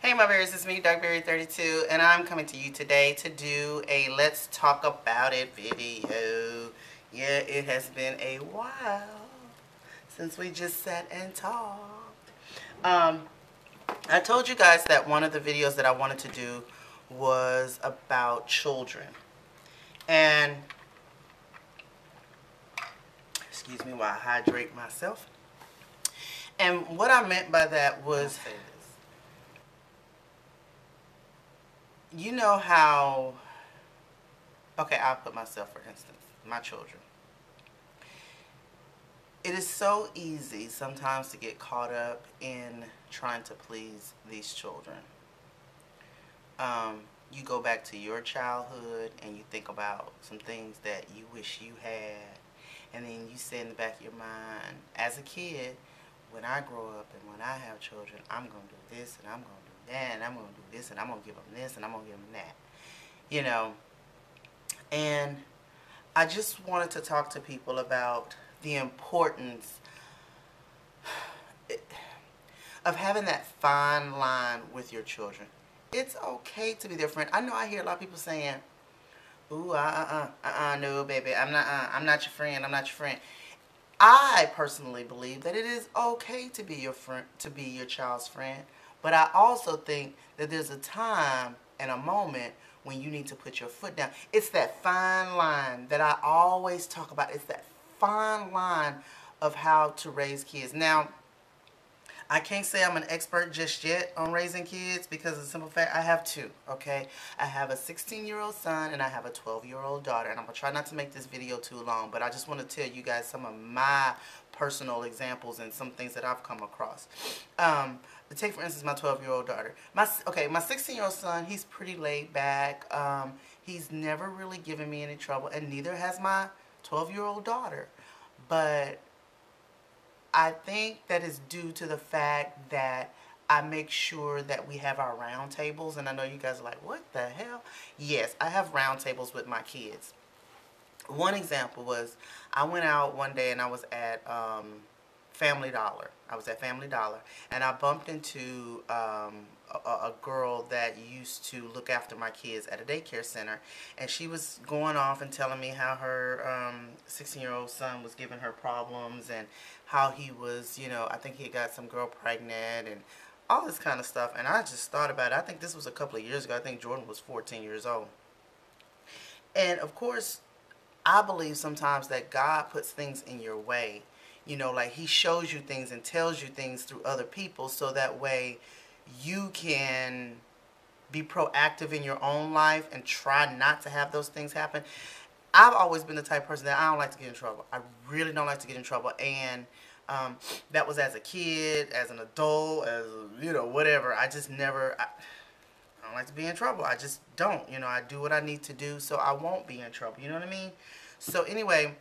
Hey my berries, it's me, Darkberry32, and I'm coming to you today to do a Let's Talk About It video. Yeah, it has been a while since we just sat and talked. I told you guys that one of the videos that I wanted to do was about children. And, excuse me while I hydrate myself. And what I meant by that was, you know how, okay, I'll put myself for instance, my children. It is so easy sometimes to get caught up in trying to please these children. You go back to your childhood and you think about some things that you wish you had, and then you say in the back of your mind, as a kid, when I grow up and when I have children, I'm going to do this and I'm going to do that and I'm going to do this and I'm going to give them this and I'm going to give them that. You know, and I just wanted to talk to people about the importance of having that fine line with your children. It's okay to be their friend. I know I hear a lot of people saying, ooh, no, baby, I'm not your friend, I'm not your friend. I personally believe that it is okay to be your friend, to be your child's friend, but I also think that there's a time and a moment when you need to put your foot down. It's that fine line that I always talk about. It's that fine line of how to raise kids. Now, I can't say I'm an expert just yet on raising kids because of the simple fact I have two, okay? I have a 16-year-old son and I have a 12-year-old daughter, and I'm going to try not to make this video too long, but I just want to tell you guys some of my personal examples and some things that I've come across. Take for instance my 12-year-old daughter. My 16-year-old son, he's pretty laid back. He's never really given me any trouble, and neither has my 12-year-old daughter. But I think that is due to the fact that I make sure that we have our round tables. And I know you guys are like, what the hell? Yes, I have round tables with my kids. One example was I went out one day and I was at Family Dollar. I was at Family Dollar and I bumped into a girl that used to look after my kids at a daycare center, and she was going off and telling me how her 16-year-old son was giving her problems and how he was, you know, I think he had got some girl pregnant and all this kind of stuff. And I just thought about it. I think this was a couple of years ago. I think Jordan was 14 years old. And of course, I believe sometimes that God puts things in your way. You know, like he shows you things and tells you things through other people so that way you can be proactive in your own life and try not to have those things happen. I've always been the type of person that I don't like to get in trouble. I really don't like to get in trouble. And that was as a kid, as an adult, as, you know, whatever. I just never, I don't like to be in trouble. I just don't. You know, I do what I need to do so I won't be in trouble. You know what I mean? So anyway,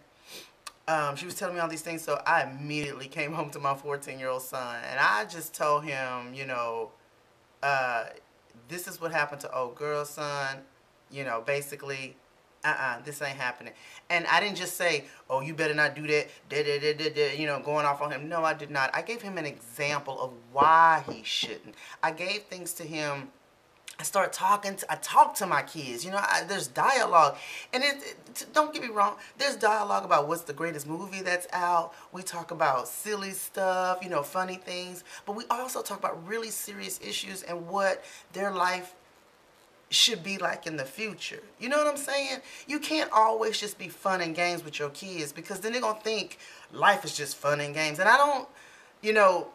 she was telling me all these things, so I immediately came home to my 14-year-old son, and I just told him, you know, this is what happened to old girl's son, you know, basically, this ain't happening. And I didn't just say, oh, you better not do that, you know, going off on him. No, I did not. I gave him an example of why he shouldn't. I gave things to him. I talk to my kids, you know, there's dialogue, and don't get me wrong, there's dialogue about what's the greatest movie that's out. We talk about silly stuff, you know, funny things, but we also talk about really serious issues and what their life should be like in the future. You know what I'm saying? You can't always just be fun and games with your kids, because then they're going to think life is just fun and games. And I don't, you know,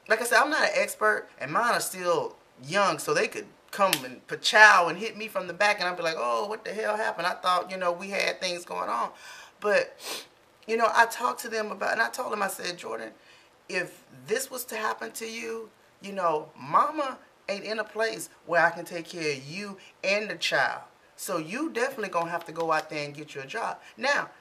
like I said, I'm not an expert, and mine are still young, so they could come and pachow and hit me from the back, and I'd be like, oh, what the hell happened? I thought, you know, we had things going on. But, you know, I talked to them about, and I told them, I said, Jordan, if this was to happen to you, you know, mama ain't in a place where I can take care of you and the child. So you definitely gonna have to go out there and get you a job. Now,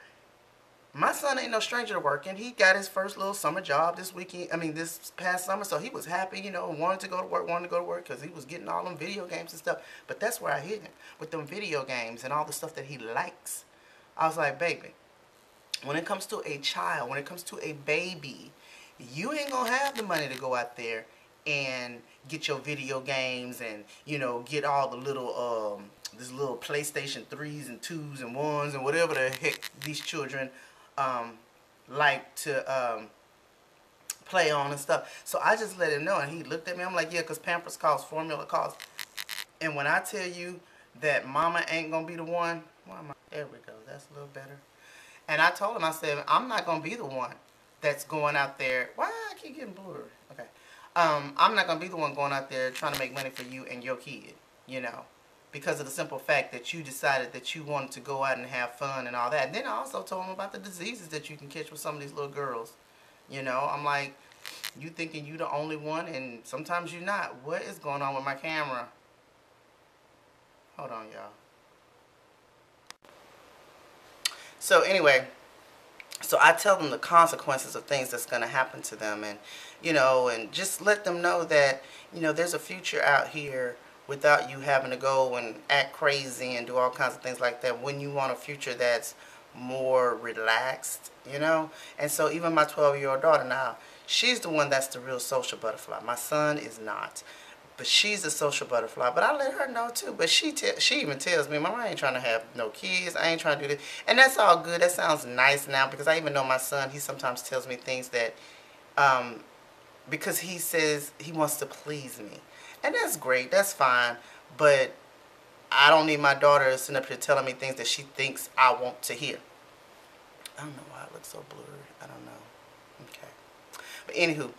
my son ain't no stranger to working. He got his first little summer job this weekend. I mean, this past summer. So he was happy, you know, wanted to go to work because he was getting all them video games and stuff. But that's where I hit him, with them video games and all the stuff that he likes. I was like, baby, when it comes to a child, when it comes to a baby, you ain't going to have the money to go out there and get your video games and, you know, get all the little this little PlayStation 3s and 2s and 1s and whatever the heck these children like to play on and stuff. So I just let him know, and he looked at me. I'm like, yeah, because Pampers costs, formula costs. And when I tell you that mama ain't going to be the one, there we go, that's a little better. And I told him, I said, I'm not going to be the one that's going out there. Why I keep getting blurry? Okay. I'm not going to be the one going out there trying to make money for you and your kid, you know, because of the simple fact that you decided that you wanted to go out and have fun and all that. And then I also told him about the diseases that you can catch with some of these little girls. You know, I'm like, you thinking you the only one, and sometimes you're not. What is going on with my camera? Hold on, y'all. So anyway, so I tell them the consequences of things that's going to happen to them, and, you know, and just let them know that, you know, there's a future out here without you having to go and act crazy and do all kinds of things like that when you want a future that's more relaxed, you know. And so even my 12-year-old daughter now, she's the one that's the real social butterfly. My son is not. But she's a social butterfly. But I let her know too. But she even tells me, Mama, I ain't trying to have no kids. I ain't trying to do this. And that's all good. That sounds nice now, because I even know my son, he sometimes tells me things that, because he says he wants to please me. And that's great. That's fine. But I don't need my daughter sitting up here telling me things that she thinks I want to hear. I don't know why it looks so blurry. I don't know. Okay. But anywho,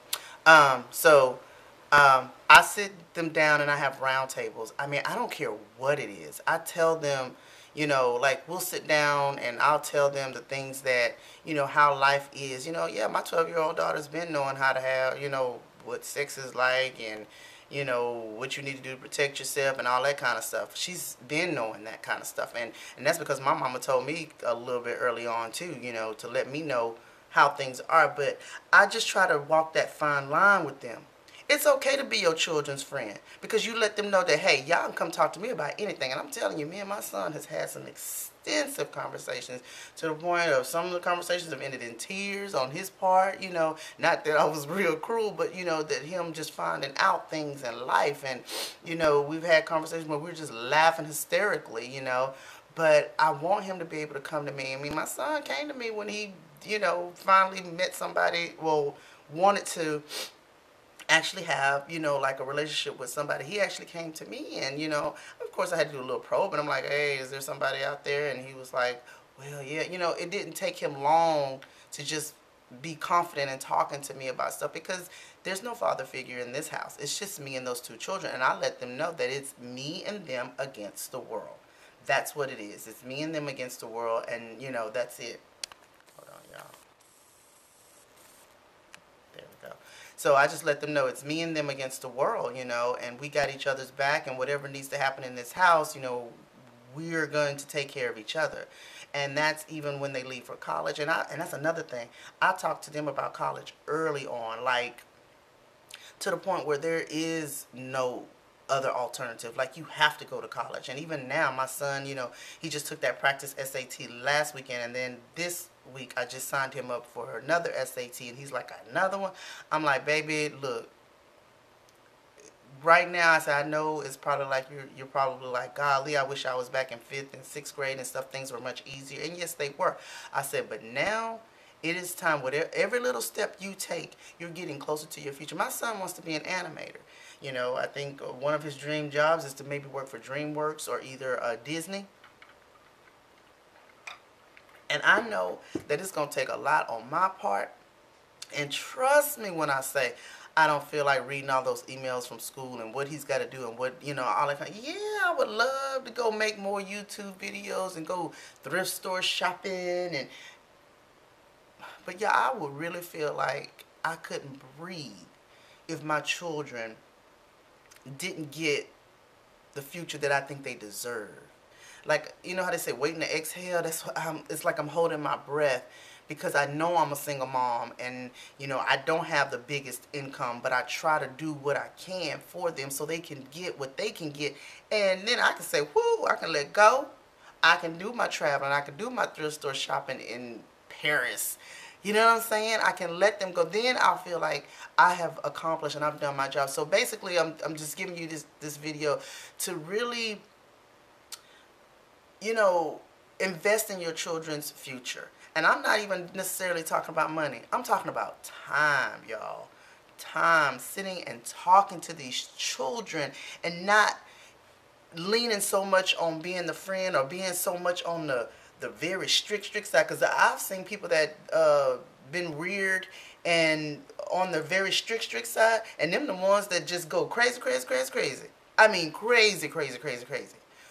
I sit them down and I have round tables. I mean, I don't care what it is. I tell them, you know, like, we'll sit down and I'll tell them the things that, you know, how life is. You know, yeah, my 12-year-old daughter's been knowing how to have, you know, what sex is like, and, you know, what you need to do to protect yourself and all that kind of stuff. She's been knowing that kind of stuff. And that's because my mama told me a little bit early on too, you know, to let me know how things are. But I just try to walk that fine line with them. It's okay to be your children's friend, because you let them know that, hey, y'all can come talk to me about anything. And I'm telling you, me and my son has had some extensive conversations, to the point of some of the conversations have ended in tears on his part, you know. Not that I was real cruel, but, you know, that him just finding out things in life. And, you know, we've had conversations where we're just laughing hysterically, you know. But I want him to be able to come to me. I mean, my son came to me when he, you know, finally met somebody, well, wanted to actually have, you know, like a relationship with somebody. He actually came to me, and, you know, of course I had to do a little probe, and I'm like, hey, is there somebody out there? And he was like, well, yeah. You know, it didn't take him long to just be confident in talking to me about stuff, because there's no father figure in this house. It's just me and those two children, and I let them know that it's me and them against the world. That's what it is. It's me and them against the world, and, you know, that's it. Hold on, y'all. There we go. So I just let them know it's me and them against the world, you know, and we got each other's back, and whatever needs to happen in this house, you know, we're going to take care of each other. And that's even when they leave for college. And that's another thing. I talk to them about college early on, like, to the point where there is no other alternative. Like, you have to go to college. And even now, my son, you know, he just took that practice SAT last weekend, and then this week I just signed him up for another SAT, and he's like, another one? I'm like, baby, look, right now, I said, I know it's probably like you're probably like, golly, I wish I was back in 5th and 6th grade and stuff. Things were much easier. And yes, they were. I said, but now it is time. Whatever, every little step you take, you're getting closer to your future. My son wants to be an animator. You know, I think one of his dream jobs is to maybe work for DreamWorks or either Disney. And I know that it's going to take a lot on my part. And trust me when I say, I don't feel like reading all those emails from school and what he's got to do and what, you know, all that kind of, yeah, I would love to go make more YouTube videos and go thrift store shopping. And but yeah, I would really feel like I couldn't breathe if my children didn't get the future that I think they deserve. Like, you know how they say, waiting to exhale? That's what it's like I'm holding my breath, because I know I'm a single mom, and, you know, I don't have the biggest income, but I try to do what I can for them so they can get what they can get. And then I can say, whoo, I can let go. I can do my traveling. I can do my thrift store shopping in Paris, You know what I'm saying? I can let them go. Then I'll feel like I have accomplished and I've done my job. So basically, I'm just giving you this video to really, you know, invest in your children's future. And I'm not even necessarily talking about money. I'm talking about time, y'all. Time, sitting and talking to these children and not leaning so much on being the friend or being so much on the very strict side. Because I've seen people that been reared and on the very strict side, and them the ones that just go crazy. I mean crazy.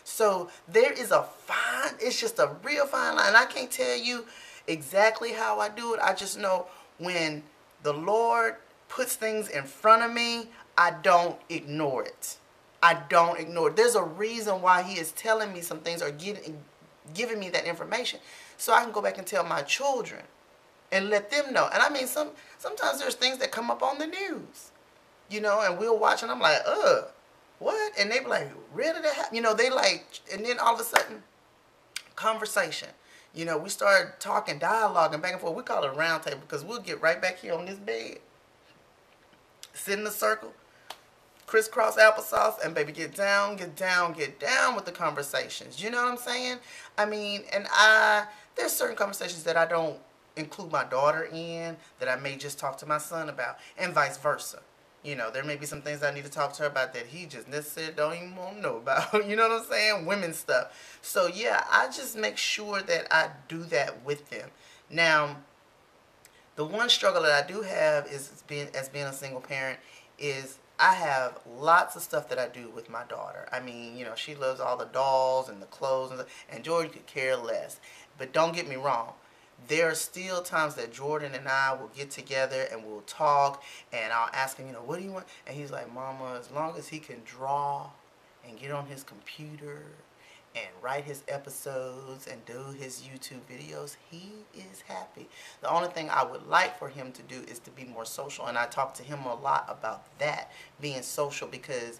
So there is a fine, it's just a real fine line. I can't tell you exactly how I do it. I just know when the Lord puts things in front of me, I don't ignore it. I don't ignore it. There's a reason why he is telling me some things or giving me that information so I can go back and tell my children and let them know. And I mean, sometimes there's things that come up on the news, you know, and we'll watch and I'm like, what? And they be like, really that happen? You know, they like, and then all of a sudden, conversation. You know, we start talking, dialoguing back and forth. We call it a round table because we'll get right back here on this bed, sit in a circle, crisscross applesauce, and baby, get down with the conversations. You know what I'm saying? I mean, and there's certain conversations that I don't include my daughter in, that I may just talk to my son about, and vice versa. You know, there may be some things I need to talk to her about that he just necessarily don't even want to know about. You know what I'm saying? Women stuff. So yeah, I just make sure that I do that with them. Now, the one struggle that I do have is being a single parent is I have lots of stuff that I do with my daughter. I mean, you know, she loves all the dolls and the clothes, and Jordan could care less. But don't get me wrong. There are still times that Jordan and I will get together and we'll talk, and I'll ask him, you know, what do you want? And he's like, Mama, as long as he can draw and get on his computer and write his episodes and do his YouTube videos, he is happy. The only thing I would like for him to do is to be more social, and I talk to him a lot about that, being social, because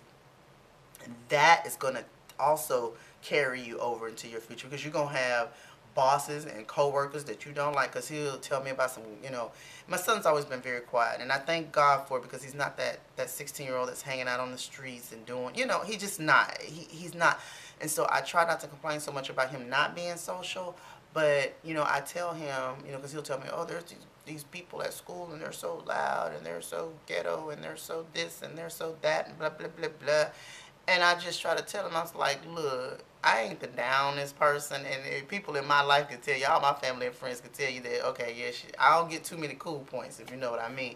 that is going to also carry you over into your future, because you're going to have bosses and co-workers that you don't like, because he'll tell me about some, you know, my son's always been very quiet, and I thank God for it, because he's not that 16-year-old that's hanging out on the streets and doing, you know, he's just not, he's not. And so I try not to complain so much about him not being social, but, you know, I tell him, you know, because he'll tell me, oh, there's these people at school, and they're so loud, and they're so ghetto, and they're so this, and they're so that, and blah, blah, blah, blah. And I just try to tell him, I was like, look, I ain't the downest person, and people in my life can tell you, all my family and friends can tell you that, okay, yeah, I don't get too many cool points, if you know what I mean.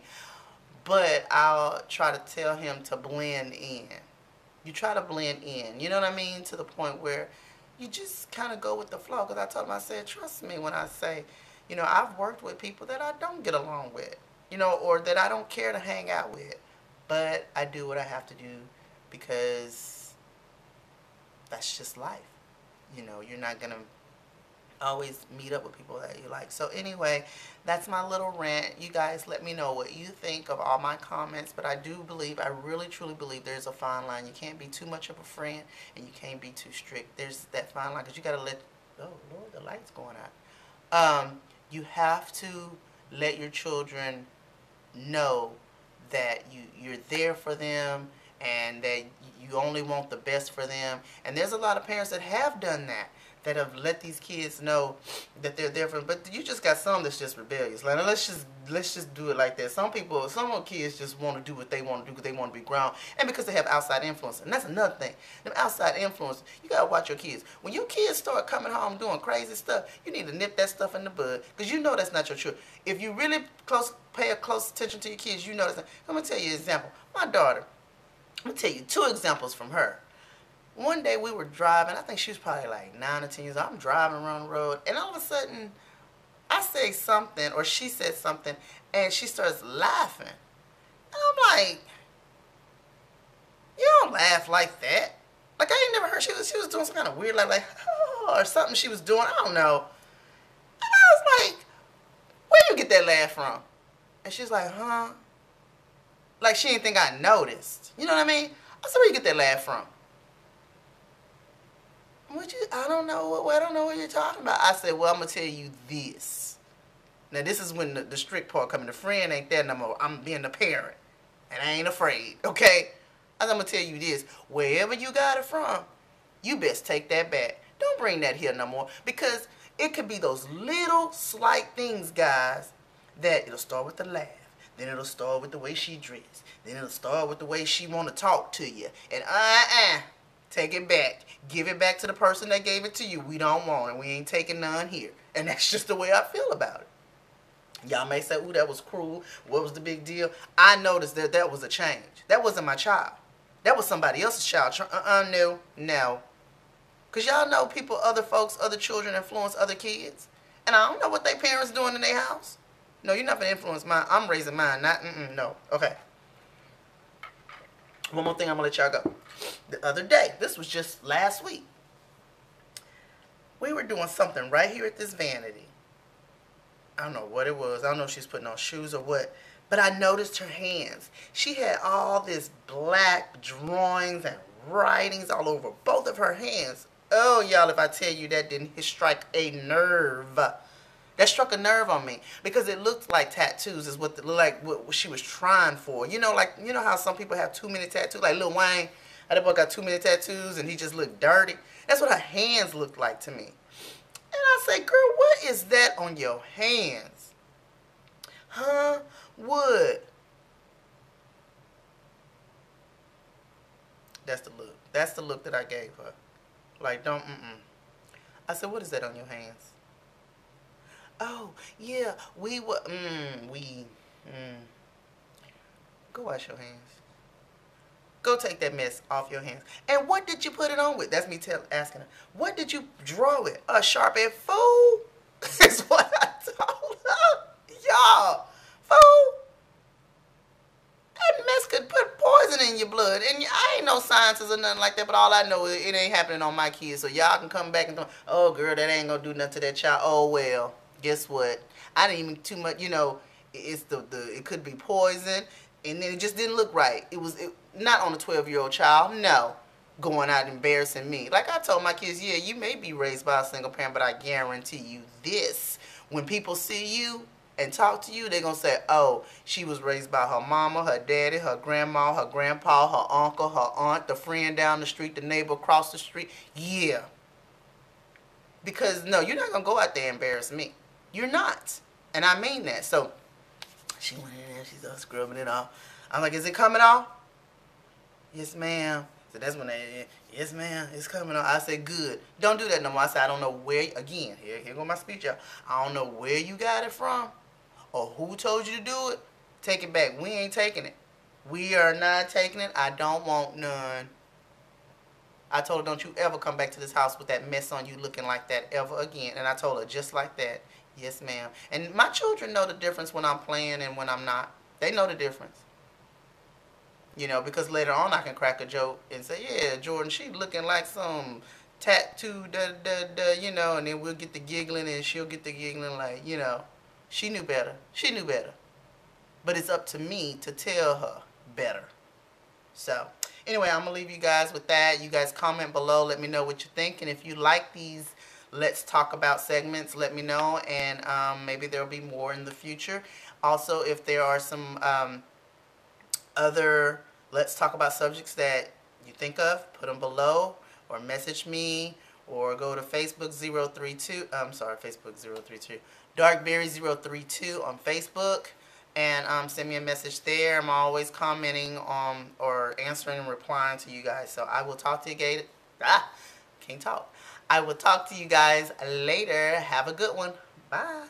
But I'll try to tell him to blend in. You try to blend in, you know what I mean, to the point where you just kind of go with the flow. Because I told him, I said, trust me when I say, you know, I've worked with people that I don't get along with, you know, or that I don't care to hang out with. But I do what I have to do, because that's just life. You know, you're not going to always meet up with people that you like. So anyway, that's my little rant. You guys let me know what you think of all my comments. But I do believe, I really truly believe there's a fine line. You can't be too much of a friend, and you can't be too strict. There's that fine line, because you got to let, oh Lord, the light's going out. You have to let your children know that you're there for them, and that you only want the best for them. And there's a lot of parents that have done that, that have let these kids know that they're there for them. But you just got some that's just rebellious. Like, let's just do it like that. Some kids just want to do what they want to do because they want to be grown, and because they have outside influence. And that's another thing. Them outside influence, you got to watch your kids. When your kids start coming home doing crazy stuff, you need to nip that stuff in the bud, because you know that's not your children. If you really pay a close attention to your kids, you know that's not. I'm going to tell you an example. My daughter, I'm going to tell you 2 examples from her. One day we were driving, I think she was probably like 9 or 10 years old. I'm driving around the road, and all of a sudden, I say something, or she said something, and she starts laughing. And I'm like, you don't laugh like that. Like, I ain't never heard, she was doing some kind of weird, like, oh, or something she was doing, I don't know. And I was like, where you get that laugh from? And she's like, huh? Like, she didn't think I noticed. You know what I mean? I said, where you get that laugh from? I don't know what you're talking about. I said, well, I'm going to tell you this. Now, this is when the strict part coming. The friend ain't there no more. I'm being the parent. And I ain't afraid, okay? I'm going to tell you this. Wherever you got it from, you best take that back. Don't bring that here no more. Because it could be those little slight things, guys, that it'll start with the laugh. Then it'll start with the way she dressed. Then it'll start with the way she want to talk to you. And take it back. Give it back to the person that gave it to you. We don't want it. We ain't taking none here. And that's just the way I feel about it. Y'all may say, ooh, that was cruel. What was the big deal? I noticed that that was a change. That wasn't my child. That was somebody else's child. No. Because y'all know people, other folks, other children influence other kids. And I don't know what their parents doing in their house. No, you're not going to influence mine. I'm raising mine. No. Okay. One more thing, I'm going to let y'all go. The other day, this was just last week, we were doing something right here at this vanity. I don't know what it was. I don't know if she's putting on shoes or what. But I noticed her hands. She had all this black drawings and writings all over both of her hands. Oh, y'all, if I tell you that didn't strike a nerve. That struck a nerve on me. Because it looked like tattoos is what what she was trying for. You know, like, you know how some people have too many tattoos? Like Lil Wayne, that boy got too many tattoos and he just looked dirty. That's what her hands looked like to me. And I say, girl, what is that on your hands? Huh? Wood. That's the look. That's the look that I gave her. Like, don't, I said, what is that on your hands? Oh, yeah, we were, Go wash your hands. Go take that mess off your hands. And what did you put it on with? That's me asking her. What did you draw with? A Sharpie? Fool? Is what I told her. Y'all. Fool. That mess could put poison in your blood. And I ain't no scientist or nothing like that, but all I know is it ain't happening on my kids. So y'all can come back and go, oh, girl, that ain't going to do nothing to that child. Oh, well, guess what? I didn't even too much, you know, it's it could be poison. And then it just didn't look right. It was not on a 12-year-old child. No. Going out embarrassing me. Like I told my kids, yeah, you may be raised by a single parent, but I guarantee you this. When people see you and talk to you, they're going to say, oh, she was raised by her mama, her daddy, her grandma, her grandpa, her uncle, her aunt, the friend down the street, the neighbor across the street. Yeah. Because, no, you're not going to go out there and embarrass me. You're not. And I mean that. So, she went in there, she's all scrubbing it off. I'm like, is it coming off? Yes, ma'am. So that's when yes, ma'am, it's coming off. I said, good. Don't do that no more. I said, I don't know where, again, here go my speech, y'all. I don't know where you got it from or who told you to do it. Take it back. We ain't taking it. We are not taking it. I don't want none. I told her, don't you ever come back to this house with that mess on you looking like that ever again. And I told her just like that. Yes, ma'am. And my children know the difference when I'm playing and when I'm not. They know the difference. You know, because later on I can crack a joke and say, yeah, Jordan, she looking like some tattoo, you know, and then we'll get the giggling and she'll get the giggling like, you know, she knew better. She knew better. But it's up to me to tell her better. So, anyway, I'm going to leave you guys with that. You guys comment below. Let me know what you think. And if you like these Let's Talk About segments, let me know. And maybe there will be more in the future. Also, if there are some other Let's Talk About subjects that you think of, put them below. Or message me. Or go to Facebook 032. I'm sorry, Facebook 032. Darkberry032 on Facebook. And send me a message there. I'm always commenting on or answering and replying to you guys. So I will talk to you guys. Can't talk. I will talk to you guys later. Have a good one. Bye.